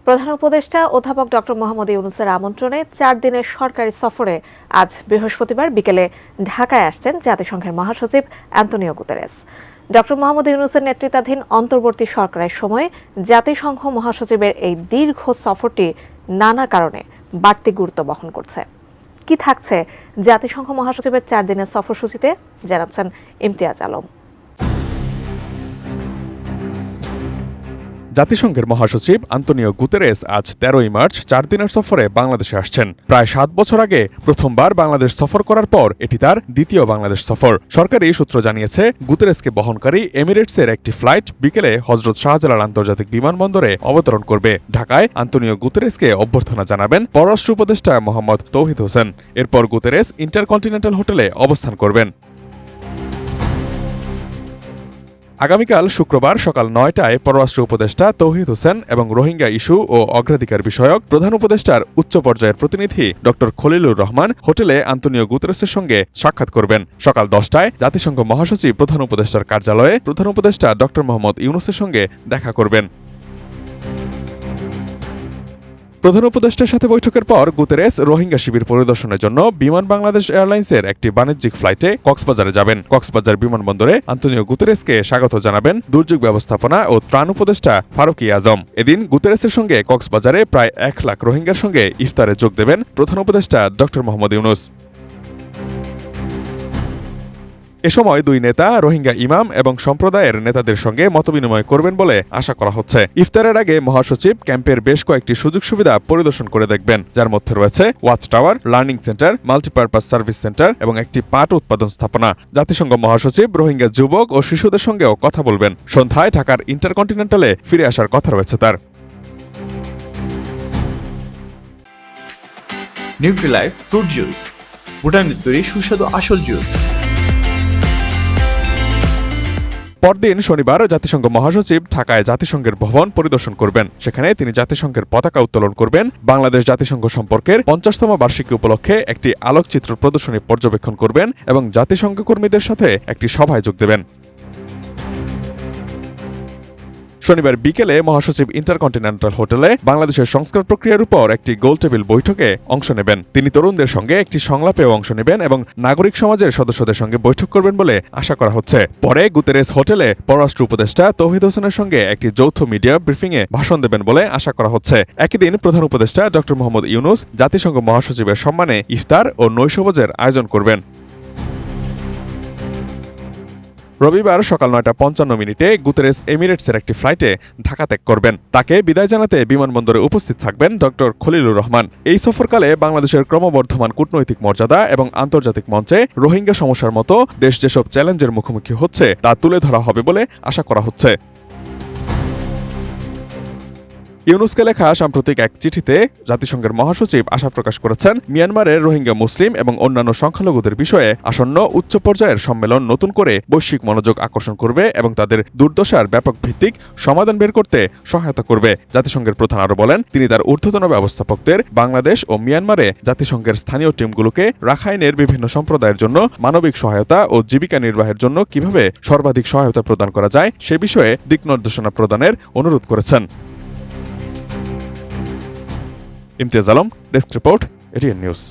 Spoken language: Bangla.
প্রধান উপদেষ্টা অধ্যাপক ড মোহাম্মদ ইউনূসের আমন্ত্রণে 4 দিনের সরকারি সফরে আজ বৃহস্পতিবার বিকেলে ঢাকায় আসছেন জাতিসংঘের মহাসচিব অ্যান্তোনিও গুতেরেস। ড মোহাম্মদ ইউনূসের নেতৃত্বাধীন অন্তর্বর্তী সরকারের সময় জাতিসংঘ মহাসচিবের এই দীর্ঘ সফরটি নানা কারণে বাড়তি গুরুত্ব বহন করছে। কি থাকছে জাতিসংঘ মহাসচিবের 4 দিনের সফরসূচিতে, জানাচ্ছেন ইমতিয়াজ আলম। জাতিসংঘের মহাসচিব আন্তোনিও গুতেরেস আজ 13ই মার্চ 4 দিনের সফরে বাংলাদেশে আসছেন। প্রায় 7 বছর আগে প্রথমবার বাংলাদেশ সফর করার পর এটি তার দ্বিতীয় বাংলাদেশ সফর। সরকারি সূত্র জানিয়েছে, গুতেরেসকে বহনকারী এমিরেটসের একটি ফ্লাইট বিকেলে হযরত শাহজালাল আন্তর্জাতিক বিমানবন্দরে অবতরণ করবে। ঢাকায় আন্তোনিও গুতেরেসকে অভ্যর্থনা জানাবেন পররাষ্ট্র উপদেষ্টা মোহাম্মদ তৌহিদ হোসেন। এরপর গুতেরেস ইন্টারকন্টিনেন্টাল হোটেলে অবস্থান করবেন। আগামীকাল শুক্রবার সকাল 9টায় পররাষ্ট্র উপদেষ্টা তৌহিদ হোসেন এবং রোহিঙ্গা ইস্যু ও অগ্রাধিকার বিষয়ক প্রধান উপদেষ্টার উচ্চ পর্যায়ের প্রতিনিধি ড খলিলুর রহমান হোটেলে আন্তোনিও গুতেরেসের সঙ্গে সাক্ষাৎ করবেন। সকাল 10টায় জাতিসংঘ মহাসচিব প্রধান উপদেষ্টার কার্যালয়ে প্রধান উপদেষ্টা ড মোহাম্মদ ইউনূসের সঙ্গে দেখা করবেন। প্রধান উপদেষ্টার সাথে বৈঠকের পর গুতেরেস রোহিঙ্গা শিবির পরিদর্শনের জন্য বিমান বাংলাদেশ এয়ারলাইন্সের একটি বাণিজ্যিক ফ্লাইটে কক্সবাজারে যাবেন। কক্সবাজার বিমানবন্দরে আন্তোনিও গুতেরেসকে স্বাগত জানাবেন দুর্যোগ ব্যবস্থাপনা ও ত্রাণ উপদেষ্টা ফারুকী আজম। এদিন গুতেরেসের সঙ্গে কক্সবাজারে প্রায় 1 লাখ রোহিঙ্গার সঙ্গে ইফতারে যোগ দেবেন প্রধান উপদেষ্টা ড মোহাম্মদ ইউনূস। এ সময় দুই নেতা রোহিঙ্গা ইমাম এবং সম্প্রদায়ের নেতাদের সঙ্গে মতবিনিময় করবেন বলে আশা করা হচ্ছে। ইফতারের আগে মহাসচিব ক্যাম্পের বেশ কয়েকটি সুযোগ সুবিধা পরিদর্শন করে দেখবেন, যার মধ্যে রয়েছে watch tower, learning centre, multipurpose service centre এবং একটি পাট উৎপাদন স্থাপনা। জাতিসংঘ মহাসচিব রোহিঙ্গা যুবক ও শিশুদের সঙ্গেও কথা বলবেন। সন্ধ্যায় ঢাকার ইন্টারকন্টিনেন্টালে ফিরে আসার কথা রয়েছে তার। নিউট্রিলাইফ ফ্রুট জুস, ভুটানের তৈরি সুস্বাদু আসল জুস। পরদিন শনিবার জাতিসংঘ মহাসচিব ঢাকায় জাতিসংঘের ভবন পরিদর্শন করবেন। সেখানে তিনি জাতিসংঘের পতাকা উত্তোলন করবেন, বাংলাদেশ জাতিসংঘ সম্পর্কের 50তম বার্ষিকী উপলক্ষে একটি আলোকচিত্র প্রদর্শনী পর্যবেক্ষণ করবেন এবং জাতিসংঘ কর্মীদের সাথে একটি সভায় যোগ দেবেন। শনিবার বিকেলে মহাসচিব ইন্টারকন্টিনেন্টাল হোটেলে বাংলাদেশের সংস্কার প্রক্রিয়ার উপর একটি গোলটেবিল বৈঠকে অংশ নেবেন। তিনি তরুণদের সঙ্গে একটি সংলাপেও অংশ নেবেন এবং নাগরিক সমাজের সদস্যদের সঙ্গে বৈঠক করবেন বলে আশা করা হচ্ছে। পরে গুতেরেস হোটেলে পররাষ্ট্র উপদেষ্টা তৌহিদ হোসেনের সঙ্গে একটি যৌথ মিডিয়া ব্রিফিংয়ে ভাষণ দেবেন বলে আশা করা হচ্ছে। একই দিন প্রধান উপদেষ্টা ড মোহাম্মদ ইউনূস জাতিসংঘ মহাসচিবের সম্মানে ইফতার ও নৈশভোজের আয়োজন করবেন। রবিবার সকাল 9:55 গুতেরেস এমিরেটসের একটি ফ্লাইটে ঢাকা ত্যাগ করবেন। তাকে বিদায় জানাতে বিমানবন্দরে উপস্থিত থাকবেন ড খলিলুর রহমান। এই সফরকালে বাংলাদেশের ক্রমবর্ধমান কূটনৈতিক মর্যাদা এবং আন্তর্জাতিক মঞ্চে রোহিঙ্গা সমস্যার মতো দেশ যেসব চ্যালেঞ্জের মুখোমুখি হচ্ছে তা তুলে ধরা হবে বলে আশা করা হচ্ছে। ইউনূসকে লেখা সাম্প্রতিক এক চিঠিতে জাতিসংঘের মহাসচিব আশা প্রকাশ করেছেন, মিয়ানমারের রোহিঙ্গা মুসলিম এবং অন্যান্য সংখ্যালঘুদের বিষয়ে আসন্ন উচ্চ পর্যায়ের সম্মেলন নতুন করে বৈশ্বিক মনোযোগ আকর্ষণ করবে এবং তাদের দুর্দশার ব্যাপক ভিত্তিক সমাধান বের করতে সহায়তা করবে। জাতিসংঘের প্রধান আরও বলেন, তিনি তার ঊর্ধ্বতন ব্যবস্থাপকদের বাংলাদেশ ও মিয়ানমারে জাতিসংঘের স্থানীয় টিমগুলোকে রাখাইনের বিভিন্ন সম্প্রদায়ের জন্য মানবিক সহায়তা ও জীবিকা নির্বাহের জন্য কিভাবে সর্বাধিক সহায়তা প্রদান করা যায় সে বিষয়ে দিক নির্দেশনা প্রদানের অনুরোধ করেছেন। Imtiaz Alam, desk report, ATN news.